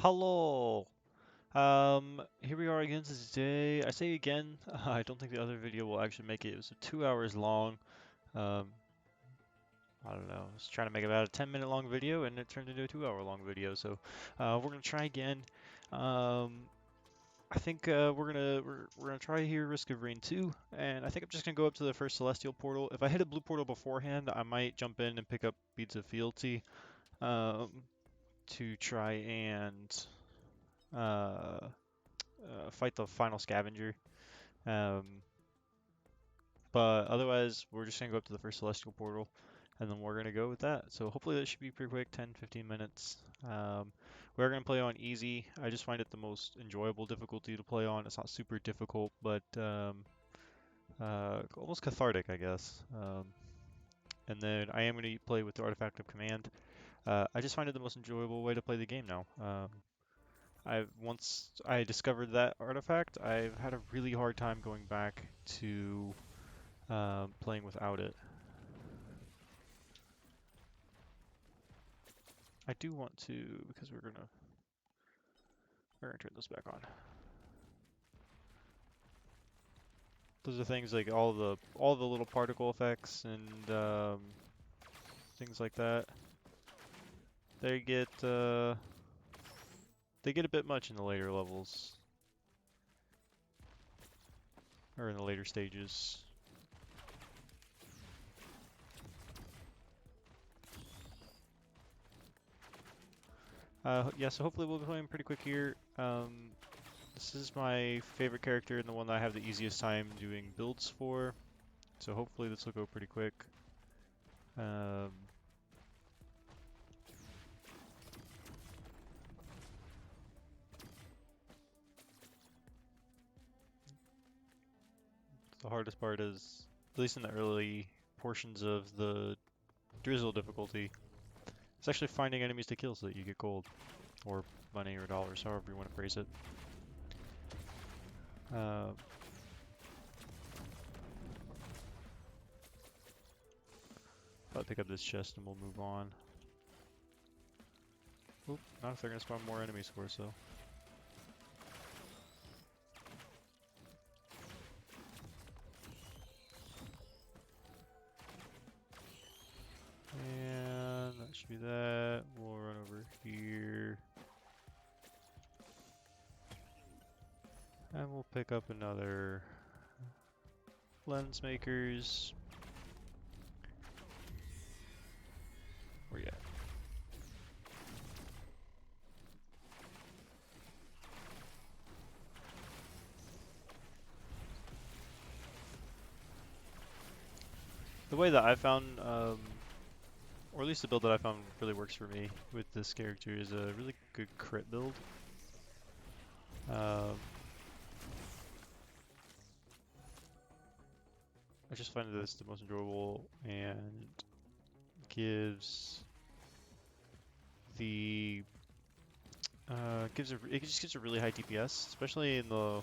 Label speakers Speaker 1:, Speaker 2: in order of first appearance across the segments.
Speaker 1: Hello. Here we are again today. I say again, I don't think the other video will actually make it. It was 2 hours long. Um, I don't know. I was trying to make about a 10-minute long video, and it turned into a 2 hour long video. So, we're gonna try again. Um, I think we're gonna try here Risk of Rain 2, and I think I'm just gonna go up to the first Celestial portal. If I hit a blue portal beforehand, I might jump in and pick up Beads of Fealty, um, to try and uh fight the final scavenger. Um, but otherwise, we're just gonna go up to the first celestial portal, and then we're gonna go with that. So hopefully that should be pretty quick, 10, 15 minutes. We're gonna play on easy. I just find it the most enjoyable difficulty to play on. It's not super difficult, but almost cathartic, I guess. And then I am gonna play with the artifact of command. I just find it the most enjoyable way to play the game now. Once I discovered that artifact, I've had a really hard time going back to playing without it. I do want to because we're gonna turn this back on. Those are things like all the little particle effects and things like that. They get uh, they get a bit much in the later levels or in the later stages. Yeah, so hopefully we'll be playing pretty quick here. This is my favorite character and the one that I have the easiest time doing builds for. So hopefully this will go pretty quick. Um, the hardest part is, at least in the early portions of the drizzle difficulty, it's actually finding enemies to kill so that you get gold, or money, or dollars, however you want to phrase it. Uh, I'll pick up this chest and we'll move on. Oop, not if they're gonna spawn more enemies for us though. And that should be that. We'll run over here. And we'll pick up another lens makers. Where you at? The way that I found, or at least the build that I found really works for me with this character is a really good crit build. Um, I just find that it's the most enjoyable and gives the it just gives a really high DPS, especially in the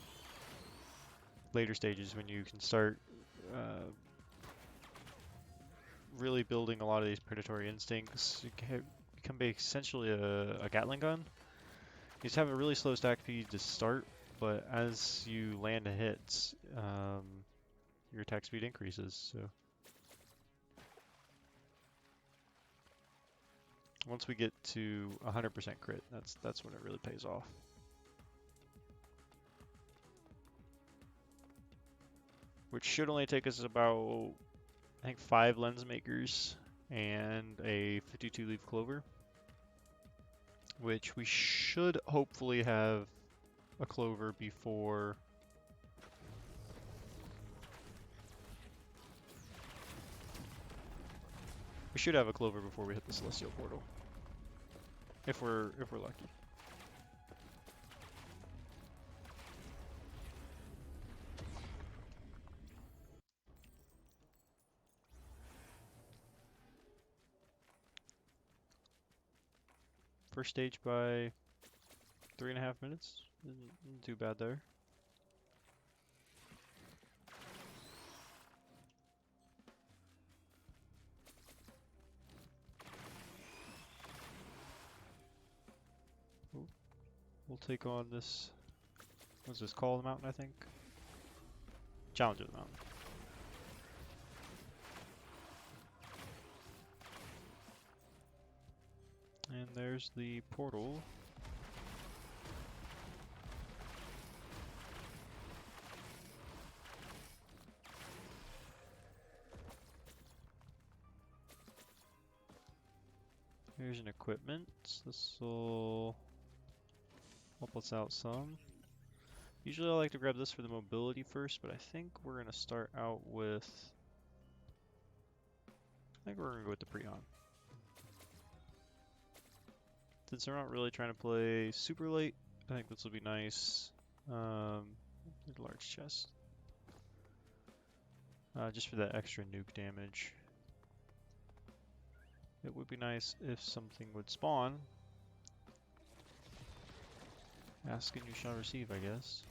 Speaker 1: later stages when you can start uh, really building a lot of these predatory instincts. You can become essentially a Gatling gun. You just have a really slow stack speed to start, but as you land hits, your attack speed increases. So once we get to 100% crit, that's when it really pays off. Which should only take us about, I think, 5 lens makers and a 52 leaf clover, which we should hopefully have a clover before we should have a clover before we hit the celestial portal, if we're lucky. First stage by 3.5 minutes. Isn't too bad there. Ooh. take on this. What's this called? The mountain, I think. Challenge of the mountain. And there's the portal. Here's an equipment. This will help us out some. Usually I like to grab this for the mobility first, but I think we're going to start out with... I think we're going to go with the Prion. Since we're not really trying to play super late, I think this will be nice. Large chest. Just for that extra nuke damage. It would be nice if something would spawn. Ask and you shall receive, I guess.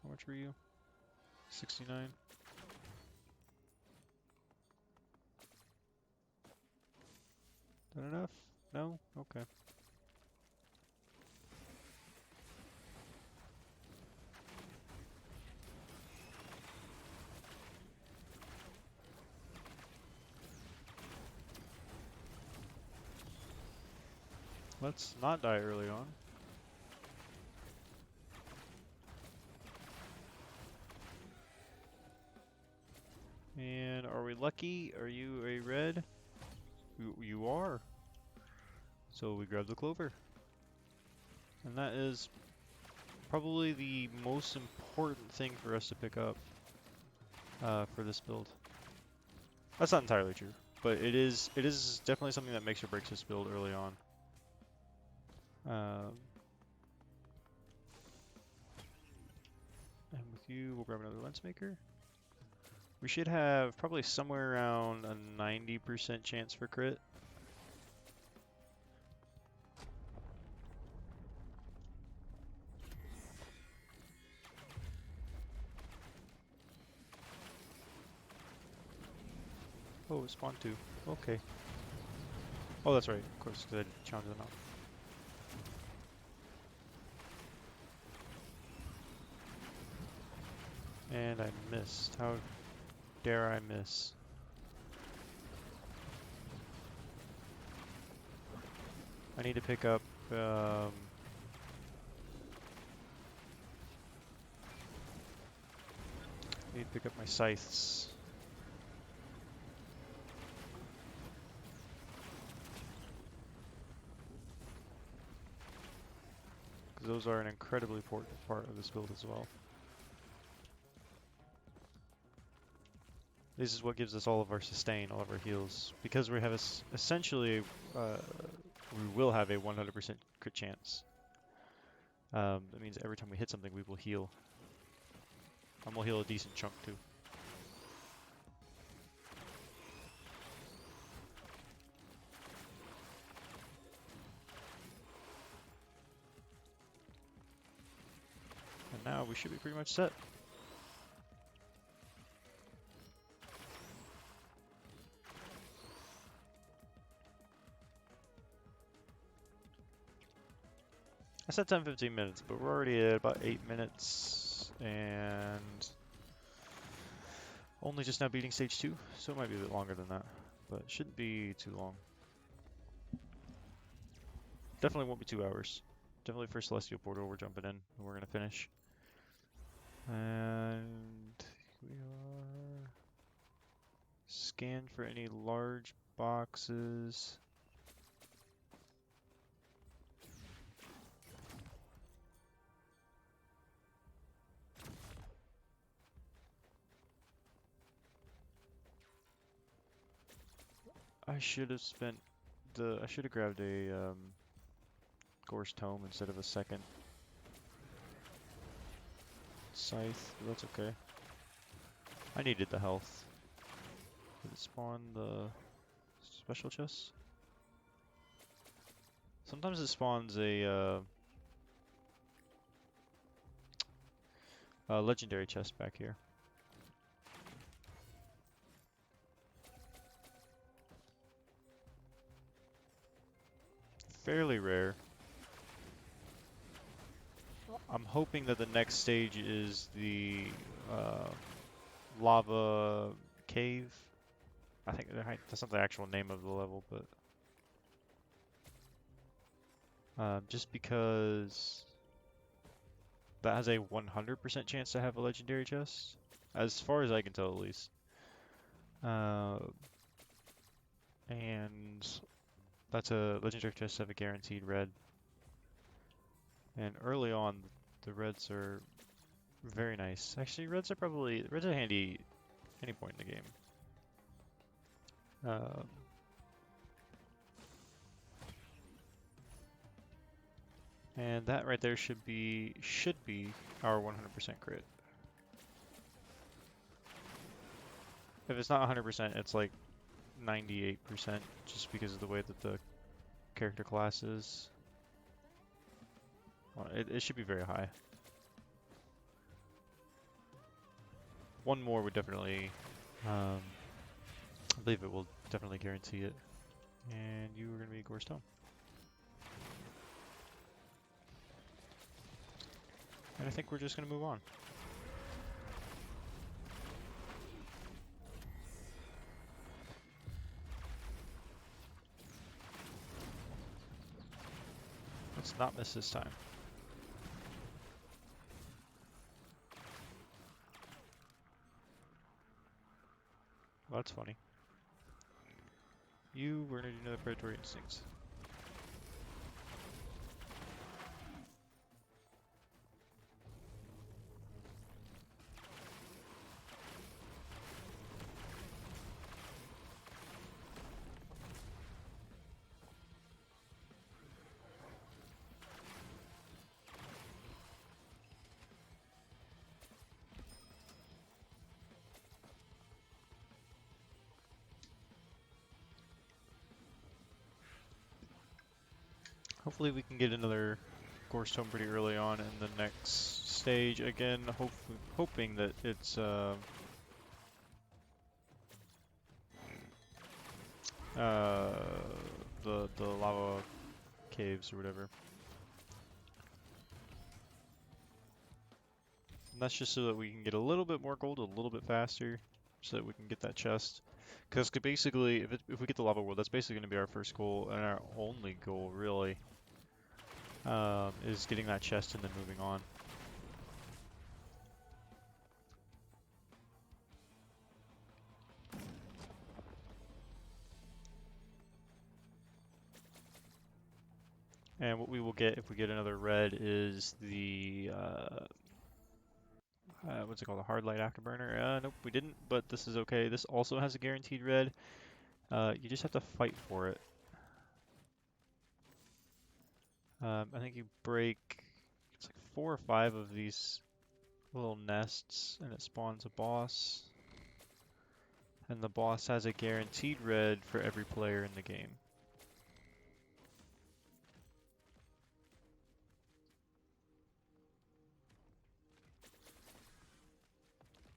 Speaker 1: How much were you? 69? That enough? No? Okay. Let's not die early on. And are we lucky? Are you a red? You are. So we grab the clover. And that is probably the most important thing for us to pick up for this build. That's not entirely true, but it is definitely something that makes or breaks this build early on. And with you, we'll grab another lens maker. We should have probably somewhere around a 90% chance for crit. Oh, it spawned two. Okay. Oh, that's right. Of course, because I challenged them out. And I missed. How dare I miss? I need to pick up my scythes. Because those are an incredibly important part of this build as well. This is what gives us all of our sustain, all of our heals. Because we have essentially, we will have a 100% crit chance. That means every time we hit something, we will heal. And we'll heal a decent chunk too. And now we should be pretty much set. I said 10-15 minutes, but we're already at about 8 minutes and only just now beating stage 2, so it might be a bit longer than that, but it shouldn't be too long. Definitely won't be 2 hours. Definitely for Celestial Portal we're jumping in and we're going to finish. And we are scan for any large boxes. I should have grabbed a Gorse Tome instead of a second scythe, but that's okay. I needed the health. Did it spawn the special chest? Sometimes it spawns a legendary chest back here. Fairly rare. I'm hoping that the next stage is the lava cave. I think that's not the actual name of the level, but just because that has a 100% chance to have a legendary chest, as far as I can tell at least. And that's a legendary chest have a guaranteed red. And early on, the reds are very nice. Actually, reds are handy any point in the game. And that right there should be our 100% crit. If it's not 100%, it's like 98%, just because of the way that the character class is. Well, it should be very high. One more would definitely, I believe it will definitely guarantee it. And you are going to be Gore Stone. And I think we're just going to move on. Let's not miss this time. Well, that's funny. You were going to do another predatory instincts. Hopefully we can get another Gore Stone pretty early on in the next stage. Again, hoping that it's the lava caves or whatever. And that's just so that we can get a little bit more gold a little bit faster, so that we can get that chest. Because basically, if we get the lava world, that's basically going to be our first goal and our only goal, really, is getting that chest and then moving on. And what we will get if we get another red is the what's it called? A hard light afterburner. Nope, we didn't, but this is okay. This also has a guaranteed red. You just have to fight for it. I think you break, it's like 4 or 5 of these little nests, and it spawns a boss. And the boss has a guaranteed red for every player in the game.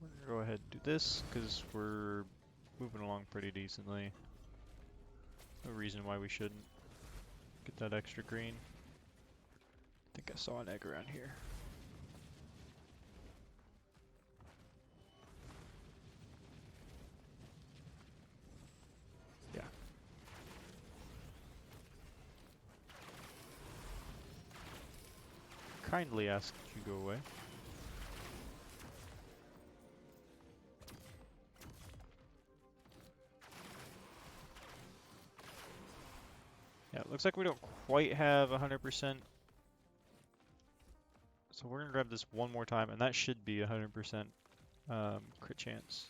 Speaker 1: We're gonna go ahead and do this, because we're moving along pretty decently. No reason why we shouldn't get that extra green. I think I saw an egg around here. Yeah. Kindly ask that you go away. Yeah, it looks like we don't quite have 100%. So we're gonna grab this one more time, and that should be 100% crit chance.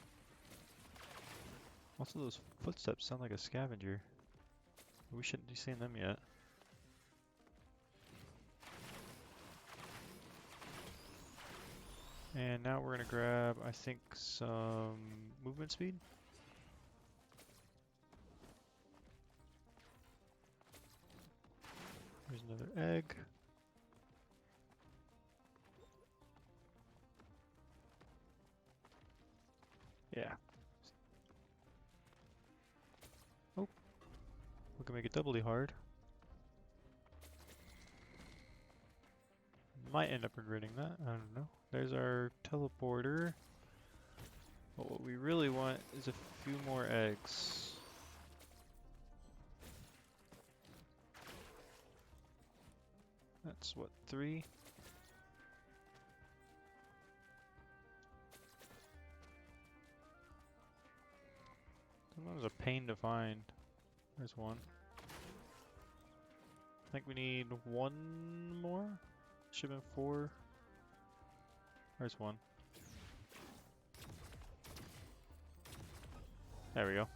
Speaker 1: Also, those footsteps sound like a scavenger. We shouldn't be seeing them yet. And now we're gonna grab, I think, some movement speed. There's another egg. Yeah. Oh, we can make it doubly hard. Might end up regretting that. I don't know. There's our teleporter. But what we really want is a few more eggs. That's what, 3? That was a pain to find. There's one. I think we need one more? Should have been 4. There's one. There we go.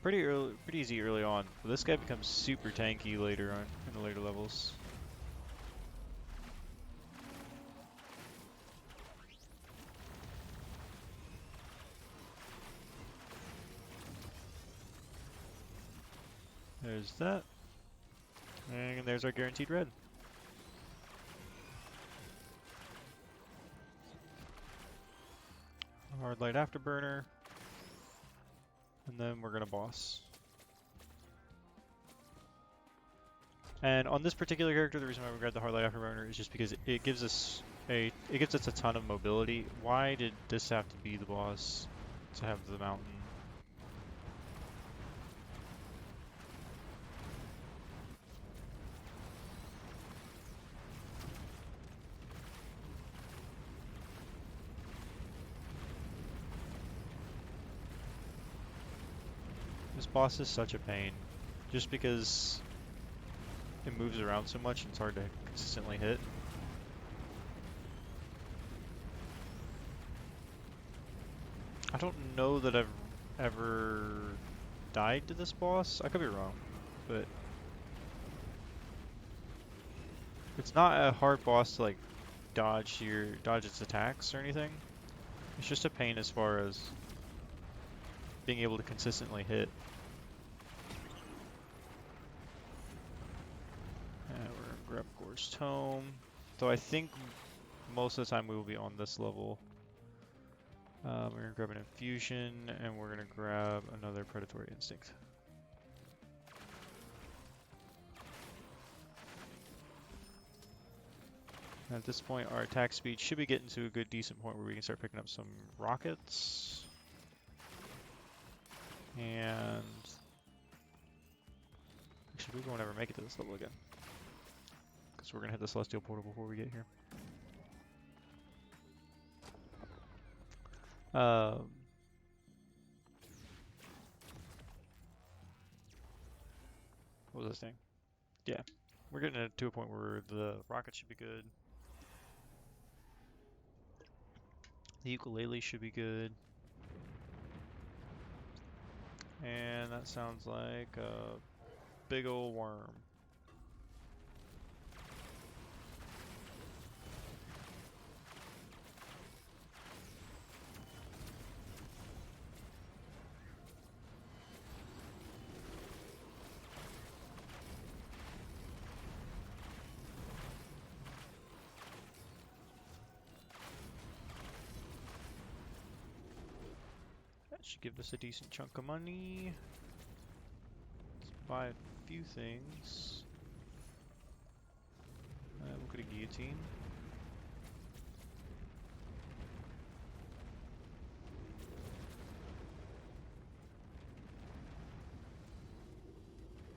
Speaker 1: Pretty easy early on. But this guy becomes super tanky later on in the later levels. There's that. And there's our guaranteed red. Hard light afterburner. And then we're gonna boss. And on this particular character, the reason why we grabbed the hard light afterburner is just because it gives us a ton of mobility. Why did this have to be the boss to have the mountain? This boss is such a pain, just because it moves around so much and it's hard to consistently hit. I don't know that I've ever died to this boss. I could be wrong, but it's not a hard boss to like dodge its attacks or anything. It's just a pain as far as being able to consistently hit. And we're gonna grab Gore's Tome. Though I think most of the time we will be on this level. We're gonna grab an infusion and we're gonna grab another predatory instinct. At this point, our attack speed should be getting to a good, decent point where we can start picking up some rockets. And actually, we won't ever make it to this level again, because we're gonna hit the celestial portal before we get here. What was this thing? Yeah, we're getting to a point where the rocket should be good. The ukulele should be good. And that sounds like a big ol' worm. That should give us a decent chunk of money. Let's buy a few things. We'll get a guillotine.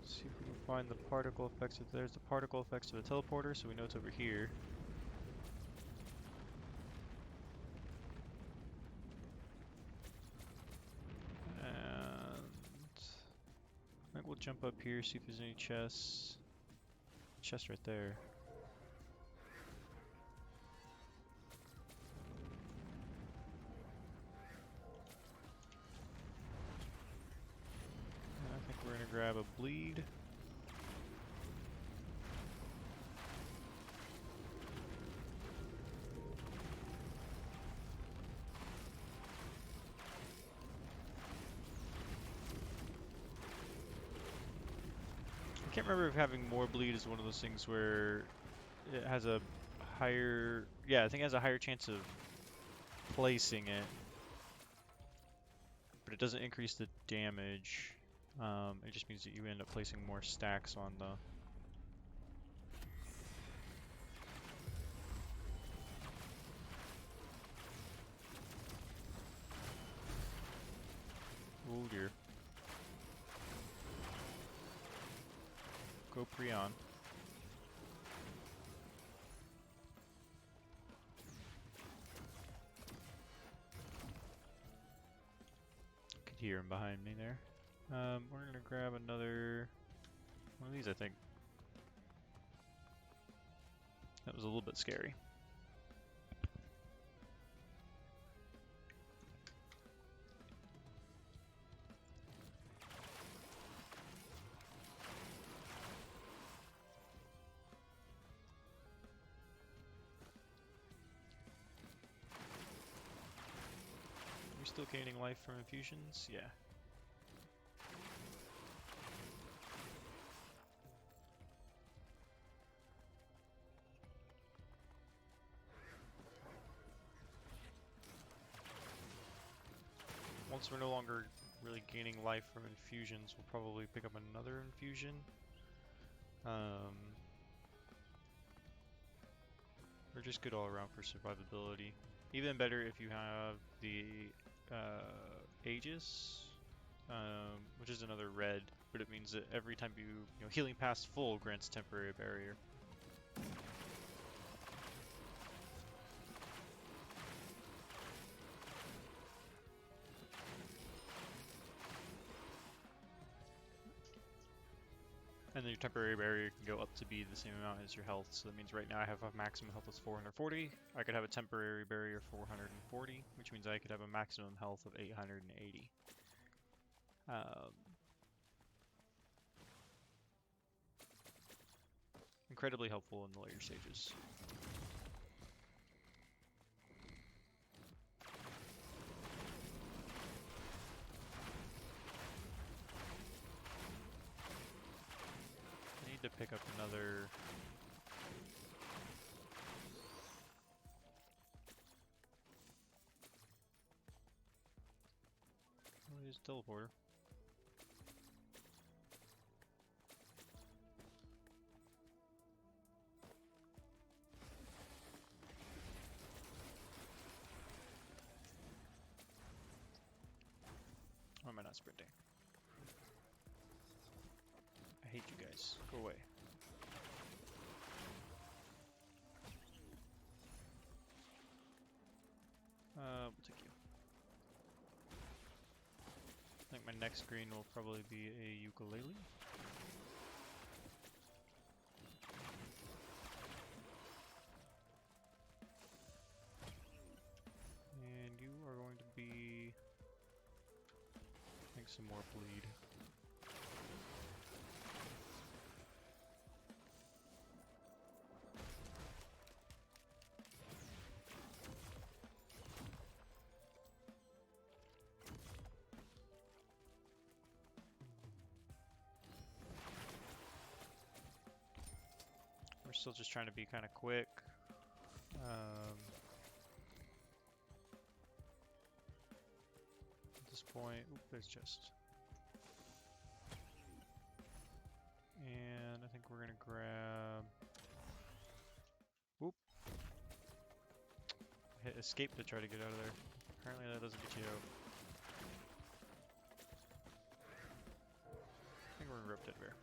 Speaker 1: Let's see if we can find the particle effects. There's the particle effects of the teleporter, so we know it's over here. I think we'll jump up here, see if there's any chests. Chest right there. And I think we're gonna grab a bleed. Can't remember if having more bleed is one of those things where it has a higher, yeah, I think it has a higher chance of placing it, but it doesn't increase the damage. It just means that you end up placing more stacks on the. Oh dear. Go Prion. Could hear him behind me there. We're gonna grab another one of these, I think. That was a little bit scary. Are we still gaining life from infusions? Yeah. Once we're no longer really gaining life from infusions, we'll probably pick up another infusion. They're just good all around for survivability. Even better if you have the Aegis, which is another red, but it means that every time you know, healing past full grants temporary barrier. And then your temporary barrier can go up to be the same amount as your health. So that means right now I have a maximum health of 440. I could have a temporary barrier of 440, which means I could have a maximum health of 880. Incredibly helpful in the later stages. I need to pick up another. Oh, here's a teleporter. Why am I not sprinting? I hate you guys. Go away. We'll take you. I think my next screen will probably be a ukulele. And you are going to be, I think, some more bleed. We're still just trying to be kind of quick. At this point, oop, there's chest. And I think we're gonna grab. Whoop. Hit escape to try to get out of there. Apparently that doesn't get you out. I think we're gonna rip Dead Bear.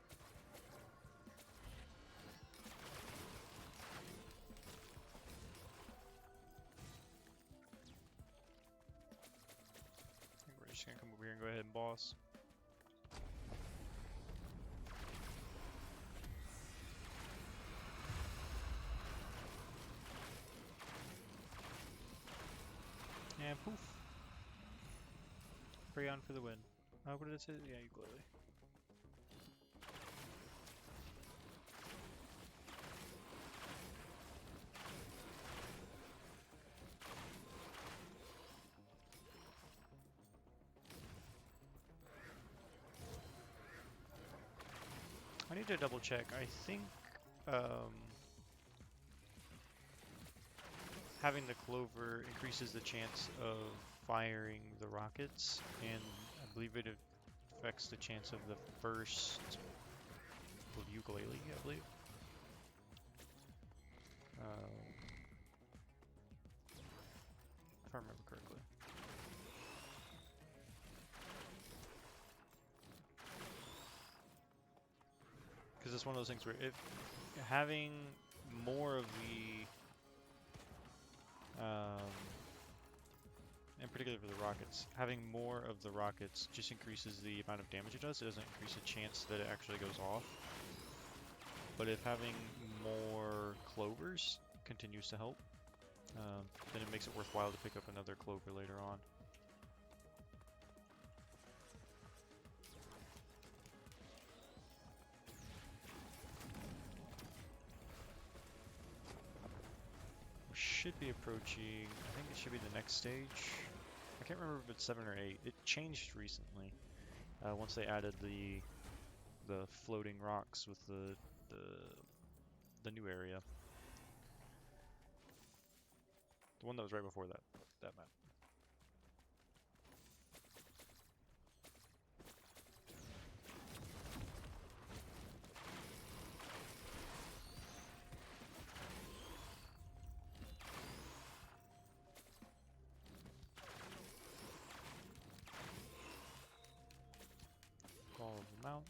Speaker 1: I think we're just gonna come over here and go ahead and boss. And poof. Prion for the win. What did it say? Yeah, ukulele. I need need to double check. I think having the clover increases the chance of firing the rockets, and I believe it affects the chance of the first ukulele, I believe. If I remember correctly. Because it's one of those things where if having more of the, in particular for the rockets, having more of the rockets just increases the amount of damage it does. It doesn't increase the chance that it actually goes off. But if having more clovers continues to help, then it makes it worthwhile to pick up another clover later on. We should be approaching, I think it should be the next stage. I can't remember if it's 7 or 8. It changed recently, once they added the floating rocks with the new area. The one that was right before that map. Call of the Mountain.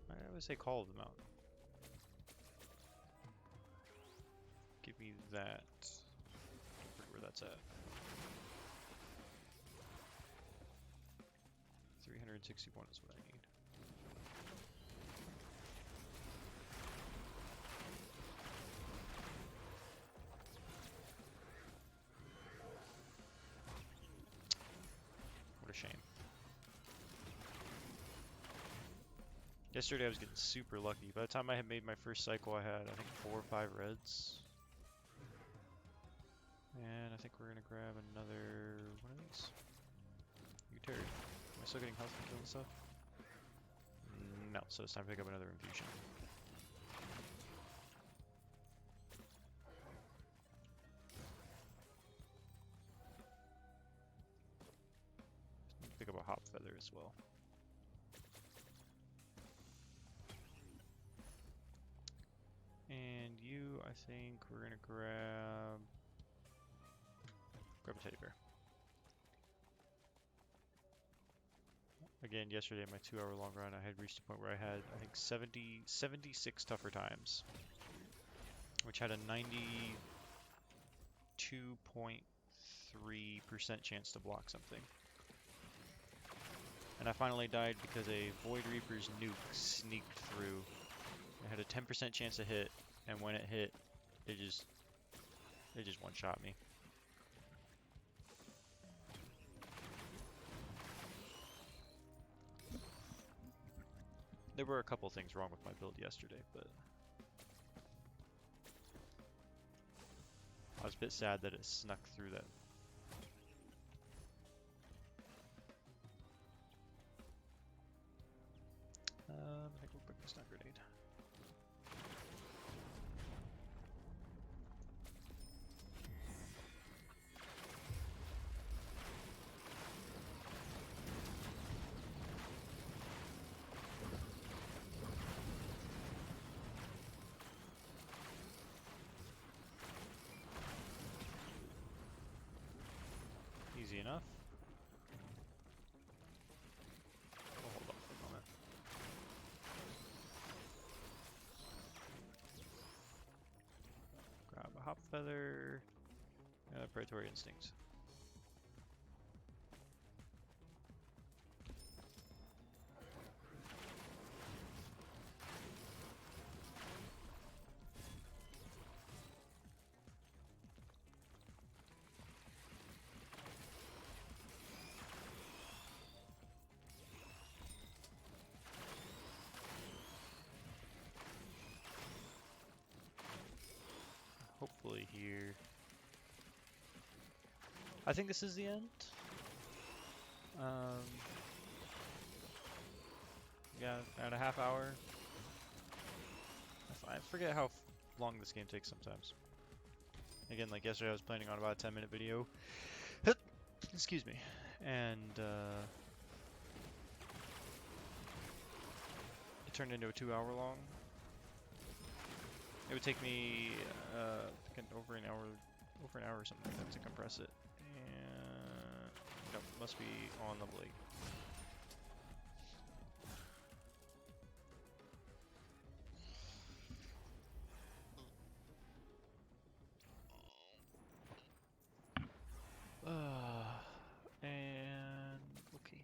Speaker 1: I always say Call of the Mountain. Give me that. I forget where that's at. 361 is what I need. What a shame. Yesterday I was getting super lucky. By the time I had made my first cycle, I had, I think, 4 or 5 reds. And I think we're gonna grab another one of these. You turd. Am I still getting health from killing stuff? No, so it's time to pick up another infusion. Pick up a hop feather as well. And you, I think we're gonna grab a teddy bear. Again, yesterday, my 2-hour long run, I had reached a point where I had, I think, 76 tougher times, which had a 92.3% chance to block something. And I finally died because a Void Reaper's nuke sneaked through. It had a 10% chance to hit, and when it hit, it just one-shot me. There were a couple things wrong with my build yesterday, but I was a bit sad that it snuck through that. I think we'll break the stun grenade. Easy enough. We'll hold off for a moment. Grab a hop feather. Predatory instincts. Hopefully here. I think this is the end. Yeah, about a half hour. I forget how long this game takes sometimes. Again, like yesterday, I was planning on about a 10-minute video. Excuse me. And it turned into a 2-hour long. It would take me over an hour or something like that to compress it. And nope, must be on level 8. And okay.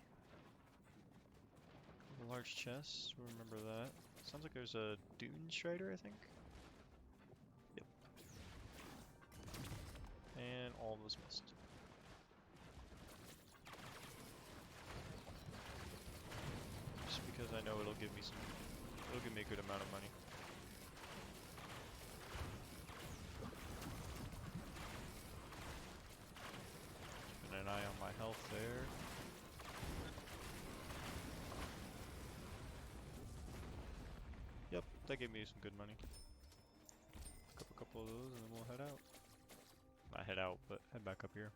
Speaker 1: A large chest, remember that. Sounds like there's a Dune Strider, I think. Yep. And all was missed. Just because I know it'll give me a good amount of money. Keeping an eye on my health there. Yep, that gave me some good money. Pick up a couple of those and then we'll head out. Not head out, but head back up here.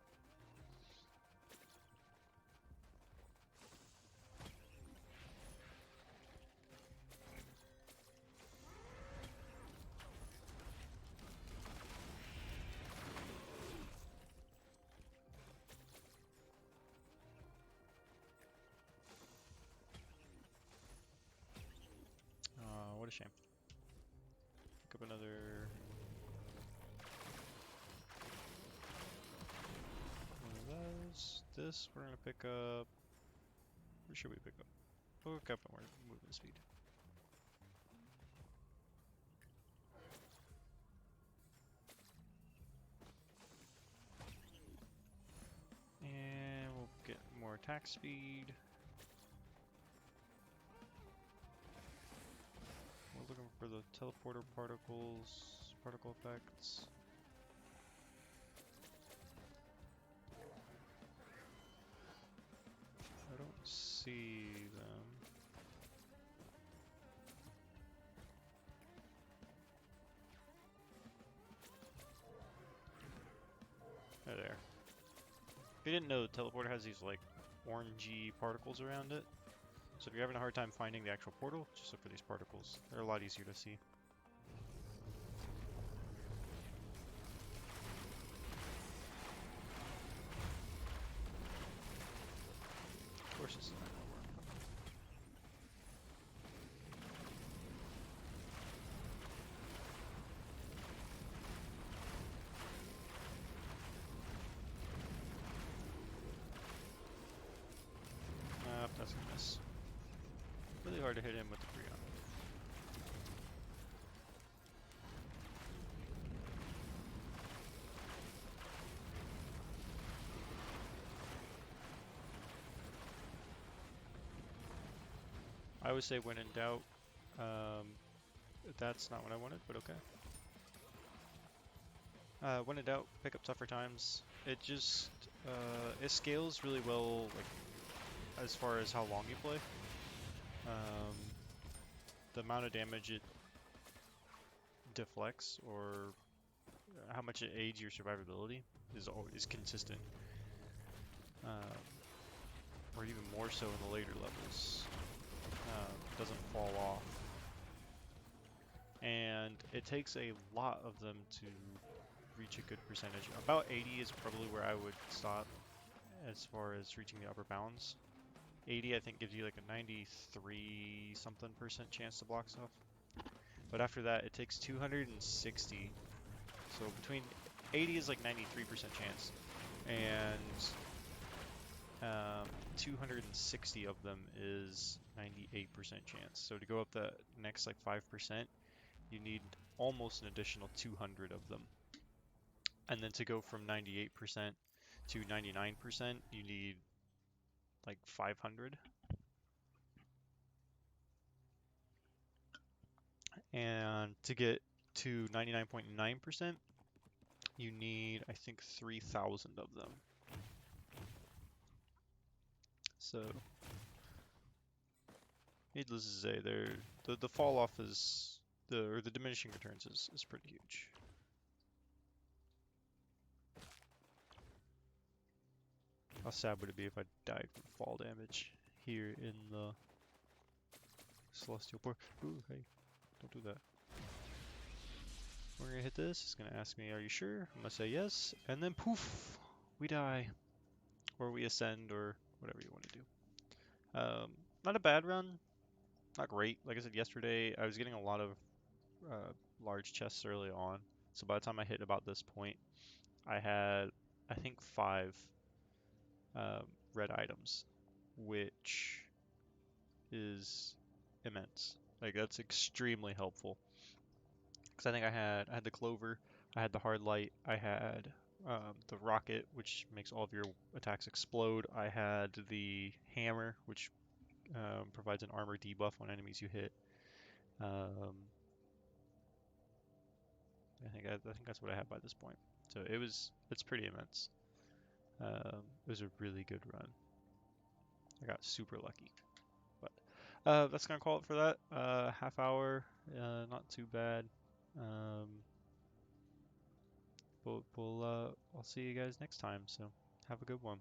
Speaker 1: What a shame. Pick up another one of those. This we're gonna pick up. Where should we pick up? We'll pick up more movement speed. And we'll get more attack speed. We're looking for the teleporter particles, particle effects. I don't see them. They're there. If you didn't know, the teleporter has these like orangey particles around it. So if you're having a hard time finding the actual portal, just look for these particles. They're a lot easier to see. Of course this is not gonna work. That's a miss. Really hard to hit him with the Freon. I would say when in doubt, that's not what I wanted, but okay. When in doubt, pick up tougher times. It just, it scales really well, like, as far as how long you play. The amount of damage it deflects, or how much it aids your survivability, is consistent. Or even more so in the later levels. Doesn't fall off. And it takes a lot of them to reach a good percentage. About 80 is probably where I would stop as far as reaching the upper bounds. 80 I think gives you like a 93 something % chance to block stuff. But after that it takes 260. So between 80 is like 93% chance. And 260 of them is 98% chance. So to go up the next like 5%, you need almost an additional 200 of them. And then to go from 98% to 99%, you need like 500. And to get to 99.9%, you need, I think, 3,000 of them. So, Needless to say, the fall off is the diminishing returns is pretty huge. How sad would it be if I died from fall damage here in the Celestial Port? Ooh, hey, don't do that. We're gonna hit this. It's gonna ask me, "Are you sure?" I'm gonna say yes, and then poof, we die, or we ascend, or whatever you want to do. Not a bad run, not great. Like I said yesterday, I was getting a lot of large chests early on, so by the time I hit about this point, I had, I think, 5 red items, which is immense. Like that's extremely helpful. Because I think I had the clover, I had the hard light, I had the rocket, which makes all of your attacks explode. I had the hammer, which provides an armor debuff on enemies you hit. Um, I think that's what I had by this point. So it's pretty immense. It was a really good run. I got super lucky. But that's gonna call it for that. Half hour, not too bad. Um, I'll see you guys next time. So have a good one.